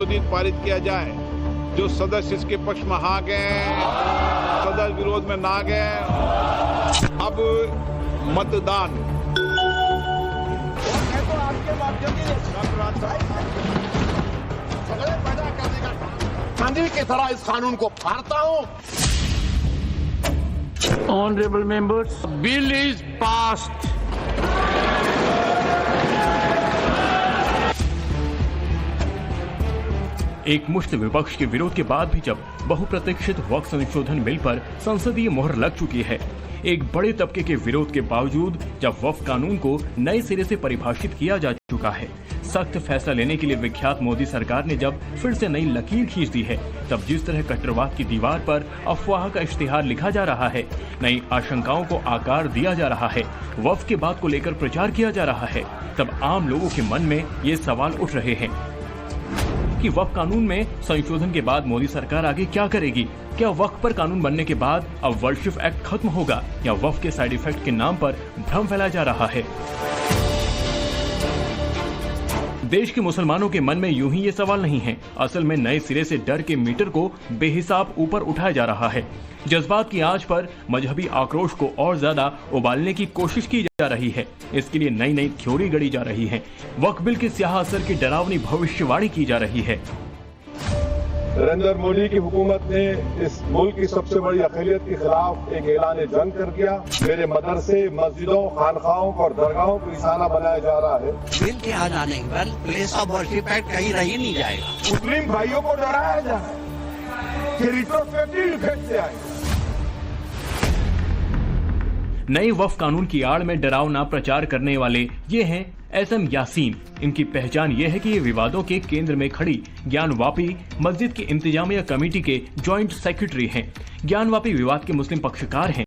दिन पारित किया जाए। जो सदस्य इसके पक्ष में हाँ गए, सदस्य विरोध में ना गए। अब मतदान गांधी की तरह इस कानून को फाड़ता हूं। Honorable members, bill is passed. एक मुश्त विपक्ष के विरोध के बाद भी जब बहुप्रतीक्षित वक्फ संशोधन बिल पर संसदीय मोहर लग चुकी है, एक बड़े तबके के विरोध के बावजूद जब वक्फ कानून को नए सिरे से परिभाषित किया जा चुका है, सख्त फैसला लेने के लिए विख्यात मोदी सरकार ने जब फिर से नई लकीर खींच दी है, तब जिस तरह कट्टरवाद की दीवार पर अफवाह का इश्तिहार लिखा जा रहा है, नई आशंकाओं को आकार दिया जा रहा है, वक्फ के बात को लेकर प्रचार किया जा रहा है, तब आम लोगों के मन में ये सवाल उठ रहे हैं कि वक्फ कानून में संशोधन के बाद मोदी सरकार आगे क्या करेगी? क्या वक्फ पर कानून बनने के बाद अब वर्शिप एक्ट खत्म होगा या वक्फ के साइड इफेक्ट के नाम पर भ्रम फैलाया जा रहा है? देश के मुसलमानों के मन में यूं ही ये सवाल नहीं है। असल में नए सिरे से डर के मीटर को बेहिसाब ऊपर उठाया जा रहा है। जज्बात की आंच पर मजहबी आक्रोश को और ज्यादा उबालने की कोशिश की जा रही है। इसके लिए नई नई थ्योरी गढ़ी जा रही है। वक्फ बिल के स्याह असर की डरावनी भविष्यवाणी की जा रही है। नरेंद्र मोदी की हुकूमत ने इस मुल्क की सबसे बड़ी अक़लियत के खिलाफ एक ऐलान जंग कर दिया। मेरे मदरसे, मस्जिदों, खानखाओं और दरगाहों को निशाना बनाया जा रहा है। बिल के आ जाने पर प्लेस ऑफ वर्शिप एक्ट कहीं रह ही नहीं जाएगा। मुस्लिम भाइयों को डराया जा रहा है कि रिट्रोस्पेक्टिव इफेक्ट से आएगा। नए वक्फ कानून की आड़ में डरावना प्रचार करने वाले ये हैं एसएम यासीन। इनकी पहचान ये है कि ये विवादों के केंद्र में खड़ी ज्ञानवापी मस्जिद की इंतजामिया कमेटी के जॉइंट सेक्रेटरी हैं। ज्ञानवापी विवाद के मुस्लिम पक्षकार हैं।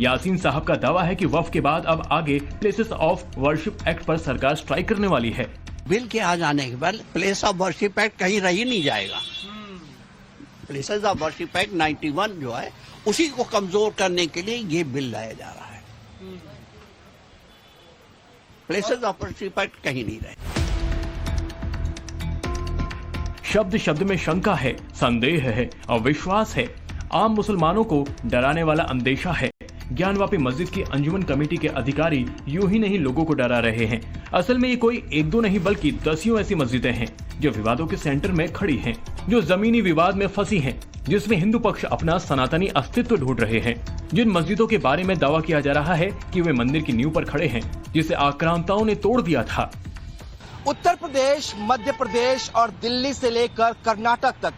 यासीन साहब का दावा है कि वक्फ के बाद अब आगे प्लेसेस ऑफ वर्शिप एक्ट पर सरकार स्ट्राइक करने वाली है। बिल के आ जाने के बाद प्लेस ऑफ वर्शिप एक्ट कहीं रह ही नहीं जाएगा। प्लेसेस ऑफ वर्शिप एक्ट 91 जो है उसी को कमजोर करने के लिए ये बिल लाया जा रहा है। प्लेसेस ऑफ वर्शिप एक्ट कहीं नहीं रहे। शब्द शब्द में शंका है, संदेह है, अविश्वास है। आम मुसलमानों को डराने वाला अंदेशा है। ज्ञानवापी मस्जिद की अंजुमन कमेटी के अधिकारी यूं ही नहीं लोगों को डरा रहे हैं। असल में ये कोई एक दो नहीं बल्कि दसियों ऐसी मस्जिदें हैं जो विवादों के सेंटर में खड़ी हैं, जो जमीनी विवाद में फंसी हैं, जिसमें हिंदू पक्ष अपना सनातनी अस्तित्व ढूंढ रहे हैं। जिन मस्जिदों के बारे में दावा किया जा रहा है कि वे मंदिर की नींव पर खड़े हैं जिसे आक्रांताओं ने तोड़ दिया था। उत्तर प्रदेश, मध्य प्रदेश और दिल्ली से लेकर कर्नाटक तक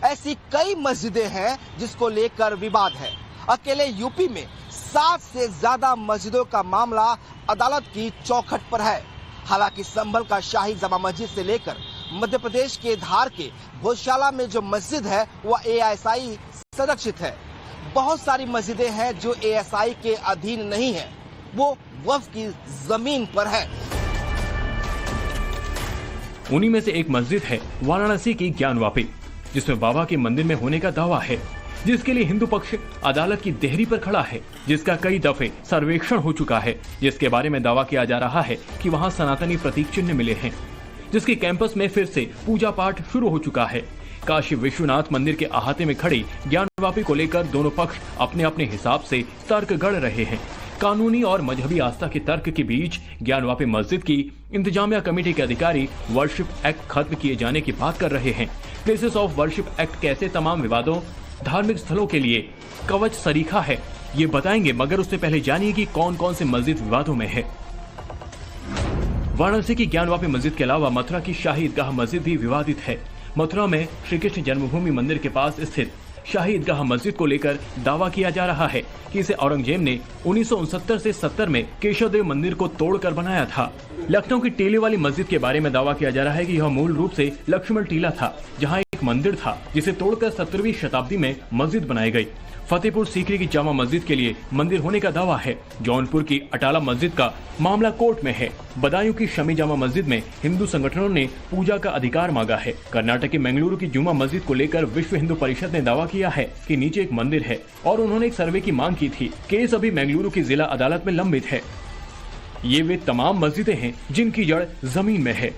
ऐसी कई मस्जिदें हैं जिसको लेकर विवाद है। अकेले यूपी में 7 से ज्यादा मस्जिदों का मामला अदालत की चौखट पर है। हालांकि संभल का शाही जमा मस्जिद से लेकर मध्य प्रदेश के धार के भोजशाला में जो मस्जिद है वह एएसआई संरक्षित है। बहुत सारी मस्जिदें हैं जो एएसआई के अधीन नहीं है, वो वक्फ की जमीन पर है। उन्हीं में से एक मस्जिद है वाराणसी की ज्ञानवापी, जिसमें बाबा के मंदिर में होने का दावा है, जिसके लिए हिंदू पक्ष अदालत की देहरी पर खड़ा है, जिसका कई दफे सर्वेक्षण हो चुका है, जिसके बारे में दावा किया जा रहा है कि वहां सनातनी प्रतीक चिन्ह मिले हैं, जिसके कैंपस में फिर से पूजा पाठ शुरू हो चुका है। काशी विश्वनाथ मंदिर के अहाते में खड़ी ज्ञानवापी को लेकर दोनों पक्ष अपने अपने हिसाब से तर्क गढ़ रहे हैं। कानूनी और मजहबी आस्था के तर्क के बीच ज्ञानवापी मस्जिद की इंतजामिया कमेटी के अधिकारी वर्शिप एक्ट खत्म किए जाने की बात कर रहे हैं। प्लेसेस ऑफ वर्शिप एक्ट कैसे तमाम विवादों, धार्मिक स्थलों के लिए कवच सरीखा है, ये बताएंगे, मगर उससे पहले जानिए कि कौन कौन से मस्जिद विवादों में है। वाराणसी की ज्ञानवापी मस्जिद के अलावा मथुरा की शाही ईदगाह मस्जिद भी विवादित है। मथुरा में श्री कृष्ण जन्मभूमि मंदिर के पास स्थित शाही ईदगाह मस्जिद को लेकर दावा किया जा रहा है कि इसे औरंगजेब ने 1969 से 70 में केशवदेव मंदिर को तोड़कर बनाया था। लखनऊ की टीले वाली मस्जिद के बारे में दावा किया जा रहा है कि यह मूल रूप से लक्ष्मण टीला था, जहां एक मंदिर था जिसे तोड़कर 17वीं शताब्दी में मस्जिद बनाई गई। फतेहपुर सीकरी की जामा मस्जिद के लिए मंदिर होने का दावा है। जौनपुर की अटाला मस्जिद का मामला कोर्ट में है। बदायूं की शमी जामा मस्जिद में हिंदू संगठनों ने पूजा का अधिकार मांगा है। कर्नाटक के मंगलुरु की जुमा मस्जिद को लेकर विश्व हिंदू परिषद ने दावा किया है कि नीचे एक मंदिर है और उन्होंने एक सर्वे की मांग की थी। केस अभी मंगलुरु की जिला अदालत में लंबित है। ये वे तमाम मस्जिदें हैं जिनकी जड़ जमीन में है।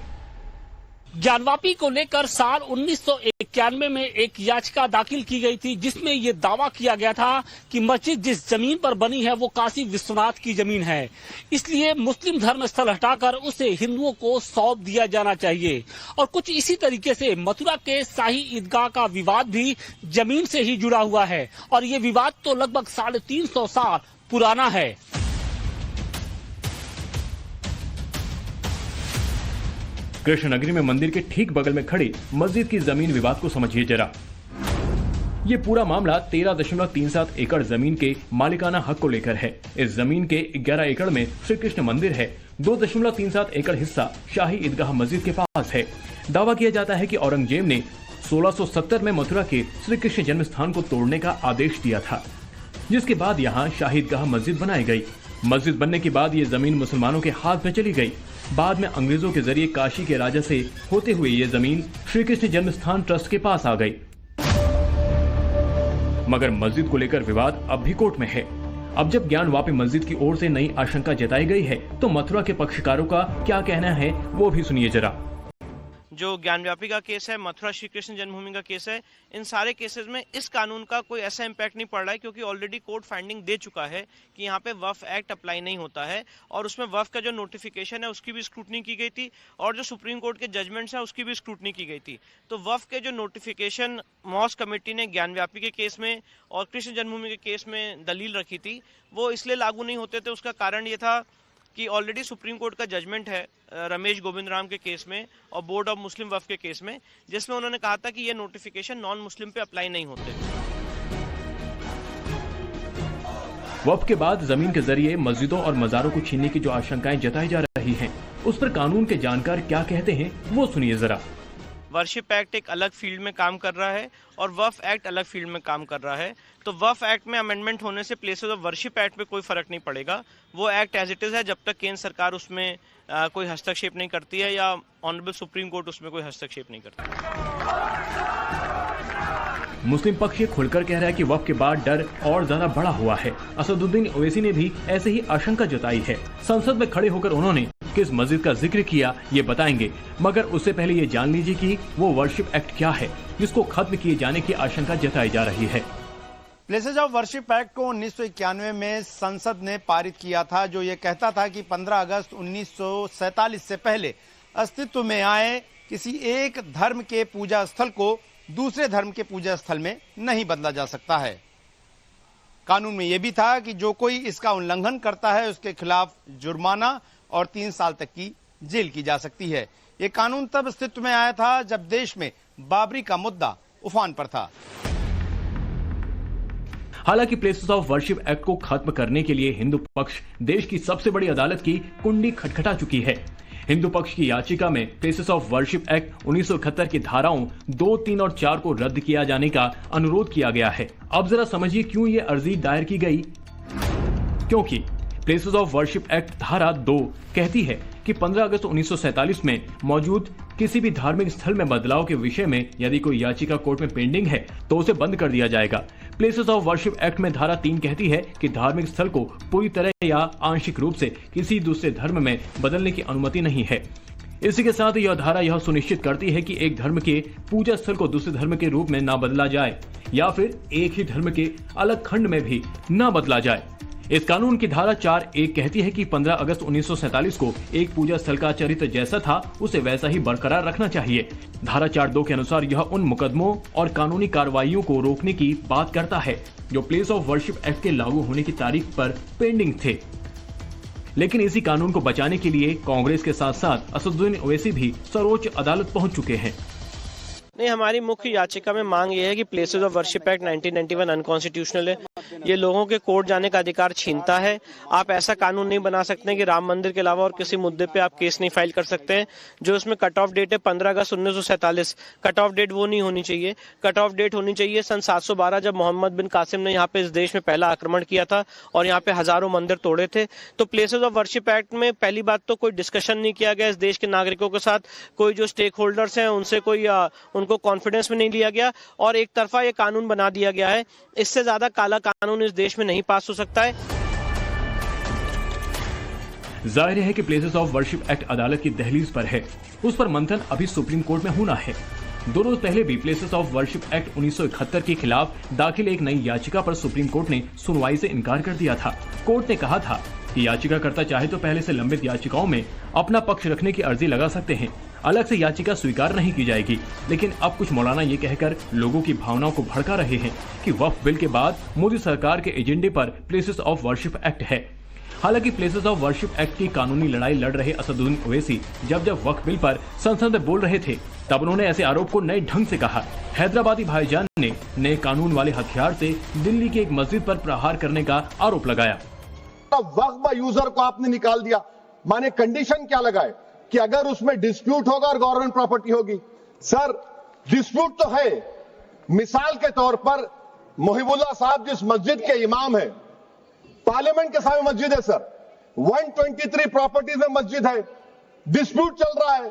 ज्ञानवापी को लेकर साल 1991 में एक याचिका दाखिल की गई थी, जिसमें ये दावा किया गया था कि मस्जिद जिस जमीन पर बनी है वो काशी विश्वनाथ की जमीन है, इसलिए मुस्लिम धर्म स्थल हटाकर उसे हिंदुओं को सौंप दिया जाना चाहिए। और कुछ इसी तरीके से मथुरा के शाही ईदगाह का विवाद भी जमीन से ही जुड़ा हुआ है, और ये विवाद तो लगभग 350 साल पुराना है। कृष्णनगरी में मंदिर के ठीक बगल में खड़ी मस्जिद की जमीन विवाद को समझिए जरा। ये पूरा मामला 13.37 एकड़ जमीन के मालिकाना हक को लेकर है। इस जमीन के 11 एकड़ में श्री कृष्ण मंदिर है। 2.37 एकड़ हिस्सा शाही ईदगाह मस्जिद के पास है। दावा किया जाता है कि औरंगजेब ने 1670 में मथुरा के श्री कृष्ण जन्म स्थान को तोड़ने का आदेश दिया था, जिसके बाद यहाँ शाही ईदगाह मस्जिद बनाई गई। मस्जिद बनने के बाद ये जमीन मुसलमानों के हाथ में चली गई। बाद में अंग्रेजों के जरिए काशी के राजा से होते हुए ये जमीन श्री कृष्ण जन्म स्थान ट्रस्ट के पास आ गई। मगर मस्जिद को लेकर विवाद अब भी कोर्ट में है। अब जब ज्ञानवापी मस्जिद की ओर से नई आशंका जताई गई है, तो मथुरा के पक्षकारों का क्या कहना है वो भी सुनिए जरा। जो ज्ञानव्यापी का केस है, मथुरा श्री कृष्ण जन्मभूमि का केस है, इन सारे केसेस में इस कानून का कोई ऐसा इम्पैक्ट नहीं पड़ रहा है, क्योंकि ऑलरेडी कोर्ट फाइंडिंग दे चुका है कि यहाँ पे वक्फ एक्ट अप्लाई नहीं होता है, और उसमें वक्फ का जो नोटिफिकेशन है उसकी भी स्क्रूटनी की गई थी, और जो सुप्रीम कोर्ट के जजमेंट्स हैं उसकी भी स्क्रूटनी की गई थी। तो वक्फ के जो नोटिफिकेशन मॉस्क कमेटी ने ज्ञानव्यापी के केस में और कृष्ण जन्मभूमि के केस में दलील रखी थी, वो इसलिए लागू नहीं होते थे। उसका कारण ये था कि ऑलरेडी सुप्रीम कोर्ट का जजमेंट है रमेश गोविंद राम के केस में और बोर्ड ऑफ मुस्लिम वक्फ के केस में, जिसमें उन्होंने कहा था कि ये नोटिफिकेशन नॉन मुस्लिम पे अप्लाई नहीं होते। वक्फ के बाद जमीन के जरिए मस्जिदों और मजारों को छीनने की जो आशंकाएं जताई जा रही हैं, उस पर कानून के जानकार क्या कहते हैं वो सुनिए जरा। वर्शिप एक्ट एक अलग फील्ड में काम कर रहा है और वक्फ एक्ट अलग फील्ड में काम कर रहा है। तो वक्फ एक्ट में अमेंडमेंट होने से प्लेसेस ऑफ वर्शिप एक्ट पे कोई फर्क नहीं पड़ेगा। वो एक्ट एज इट इज है, जब तक केंद्र सरकार उसमें कोई हस्तक्षेप नहीं करती है या ऑनरेबल सुप्रीम कोर्ट उसमें कोई हस्तक्षेप नहीं करती। मुस्लिम पक्ष ये खुलकर कह रहा है कि वक्फ के बाद डर और ज्यादा बड़ा हुआ है। असदुद्दीन ओवैसी ने भी ऐसे ही आशंका जताई है। संसद में खड़े होकर उन्होंने किस मस्जिद का जिक्र किया ये बताएंगे, मगर उससे पहले ये जान लीजिए कि वो वर्शिप एक्ट क्या है जिसको खत्म किए जाने की आशंका जताई जा रही है। प्लेसेस ऑफ वर्शिप एक्ट को 1991 में संसद ने पारित किया था, जो ये कहता था कि 15 अगस्त 1947 से पहले अस्तित्व में आए किसी एक धर्म के पूजा स्थल को दूसरे धर्म के पूजा स्थल में नहीं बदला जा सकता है। कानून में यह भी था कि जो कोई इसका उल्लंघन करता है उसके खिलाफ जुर्माना और 3 साल तक की जेल की जा सकती है। ये कानून तब अस्तित्व में आया था जब देश में बाबरी का मुद्दा उफान पर था। हालांकि प्लेसेस ऑफ वर्शिप एक्ट को खत्म करने के लिए हिंदू पक्ष देश की सबसे बड़ी अदालत की कुंडी खटखटा चुकी है। हिंदू पक्ष की याचिका में प्लेसेस ऑफ वर्शिप एक्ट 1971 की धाराओं 2, 3 और 4 को रद्द किया जाने का अनुरोध किया गया है। अब जरा समझिए क्यों ये अर्जी दायर की गई। क्योंकि प्लेसेस ऑफ वर्शिप एक्ट धारा 2 कहती है कि 15 अगस्त 1947 में मौजूद किसी भी धार्मिक स्थल में बदलाव के विषय में यदि कोई याचिका कोर्ट में पेंडिंग है तो उसे बंद कर दिया जाएगा। प्लेसेस ऑफ वर्शिप एक्ट में धारा 3 कहती है कि धार्मिक स्थल को पूरी तरह या आंशिक रूप से किसी दूसरे धर्म में बदलने की अनुमति नहीं है। इसी के साथ यह धारा यह सुनिश्चित करती है कि एक धर्म के पूजा स्थल को दूसरे धर्म के रूप में न बदला जाए या फिर एक ही धर्म के अलग खंड में भी न बदला जाए। इस कानून की धारा 4(1) कहती है कि 15 अगस्त 1947 को एक पूजा स्थल का चरित्र जैसा था उसे वैसा ही बरकरार रखना चाहिए। धारा 4(2) के अनुसार यह उन मुकदमों और कानूनी कार्रवाइयों को रोकने की बात करता है जो प्लेस ऑफ वर्शिप एक्ट के लागू होने की तारीख पर पेंडिंग थे। लेकिन इसी कानून को बचाने के लिए कांग्रेस के साथ साथ असदुद्दीन ओवैसी भी सर्वोच्च अदालत पहुंच चुके हैं। नहीं, हमारी मुख्य याचिका में मांग ये है कि places of worship act 1991 unconstitutional है। ये लोगों के कोर्ट जाने का अधिकार छीनता है। आप ऐसा कानून नहीं बना सकते कि राम मंदिर के अलावा और किसी मुद्दे पे आप केस नहीं फाइल कर सकते हैं। जो उसमें कट ऑफ डेट है 15 अगस्त 1947, कट ऑफ डेट वो नहीं होनी चाहिए। कट ऑफ डेट होनी चाहिए सन 712 जब मोहम्मद बिन कासिम ने यहाँ पे इस देश में पहला आक्रमण किया था और यहाँ पे हजारों मंदिर तोड़े थे। तो प्लेसेस ऑफ वर्शिप एक्ट में पहली बात तो कोई डिस्कशन नहीं किया गया इस देश के नागरिकों के साथ, कोई जो स्टेक होल्डर्स हैं उनसे कोई उनको कॉन्फिडेंस में नहीं लिया गया और एक तरफा ये कानून बना दिया गया है। इससे ज्यादा काला कानून इस देश में नहीं पास हो सकता है। जाहिर है कि प्लेसेस ऑफ वर्शिप एक्ट अदालत की दहलीज पर है, उस पर मंथन अभी सुप्रीम कोर्ट में होना है। 2 रोज पहले भी प्लेसेस ऑफ वर्शिप एक्ट 1971 के खिलाफ दाखिल एक नई याचिका पर सुप्रीम कोर्ट ने सुनवाई से इनकार कर दिया था। कोर्ट ने कहा था कि याचिकाकर्ता चाहे तो पहले से लंबित याचिकाओं में अपना पक्ष रखने की अर्जी लगा सकते हैं, अलग से याचिका स्वीकार नहीं की जाएगी। लेकिन अब कुछ मौलाना ये कहकर लोगों की भावनाओं को भड़का रहे हैं कि वक्फ बिल के बाद मोदी सरकार के एजेंडे पर प्लेसेस ऑफ वर्शिप एक्ट है। हालांकि प्लेसेस ऑफ वर्शिप एक्ट की कानूनी लड़ाई लड़ रहे असदुद्दीन ओवैसी जब वक्फ बिल पर संसद में बोल रहे थे, तब उन्होंने ऐसे आरोप को नए ढंग से कहा। हैदराबादी भाईजान ने नए कानून वाले हथियार से दिल्ली की एक मस्जिद पर प्रहार करने का आरोप लगाया। वक्फ यूजर को आपने निकाल दिया, माने कंडीशन क्या लगाए कि अगर उसमें डिस्प्यूट होगा और गवर्नमेंट प्रॉपर्टी होगी। सर डिस्प्यूट तो है, मिसाल के तौर पर मोहिबुल्लाह साहब जिस मस्जिद के इमाम है, पार्लियामेंट के सामने मस्जिद है सर, 123 प्रॉपर्टीज में मस्जिद है, डिस्प्यूट चल रहा है।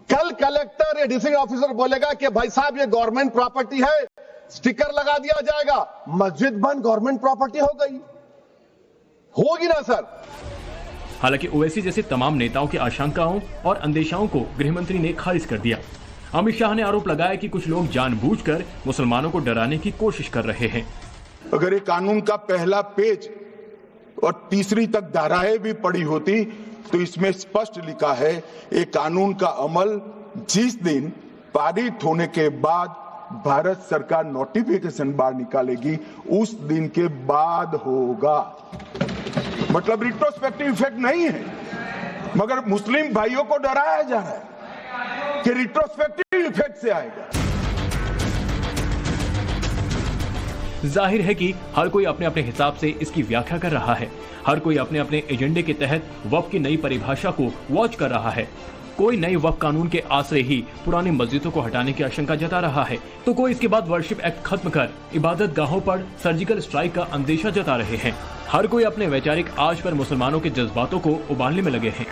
कल कलेक्टर या डिस्ट्रिक्ट ऑफिसर बोलेगा कि भाई साहब ये गवर्नमेंट प्रॉपर्टी है, स्टिकर लगा दिया जाएगा, मस्जिद बंद, गवर्नमेंट प्रॉपर्टी हो गई, होगी ना सर। हालांकि ओवैसी जैसे तमाम नेताओं की आशंकाओं और अंदेशाओं को गृहमंत्री ने खारिज कर दिया। अमित शाह ने आरोप लगाया कि कुछ लोग जानबूझकर मुसलमानों को डराने की कोशिश कर रहे हैं। अगर ये कानून का पहला पेज और तीसरी तक धाराएं भी पड़ी होती तो इसमें स्पष्ट लिखा है ये कानून का अमल जिस दिन पारित होने के बाद भारत सरकार नोटिफिकेशन बाहर निकालेगी उस दिन के बाद होगा। मतलब रिट्रोस्पेक्टिव इफेक्ट नहीं है, मगर मुस्लिम भाइयों को डराया जा रहा है कि रिट्रोस्पेक्टिव इफेक्ट से आएगा। जाहिर है कि हर कोई अपने अपने हिसाब से इसकी व्याख्या कर रहा है, हर कोई अपने अपने एजेंडे के तहत वक्फ की नई परिभाषा को वॉच कर रहा है। कोई नए वक्फ कानून के आसरे ही पुरानी मस्जिदों को हटाने की आशंका जता रहा है, तो कोई इसके बाद वर्शिप एक्ट खत्म कर इबादत गाहों पर सर्जिकल स्ट्राइक का अंदेशा जता रहे हैं। हर कोई अपने वैचारिक आग पर मुसलमानों के जज्बातों को उबालने में लगे हैं।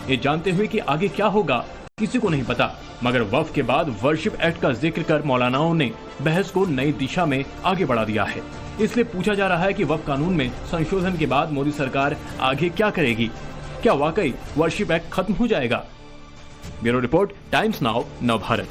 ये जानते हुए कि आगे क्या होगा किसी को नहीं पता, मगर वक्फ के बाद वर्शिप एक्ट का जिक्र कर मौलानाओं ने बहस को नई दिशा में आगे बढ़ा दिया है। इसलिए पूछा जा रहा है कि वक्फ कानून में संशोधन के बाद मोदी सरकार आगे क्या करेगी? क्या वाकई वर्शिप एक्ट खत्म हो जाएगा? ब्यूरो रिपोर्ट, टाइम्स नाउ, नव भारत।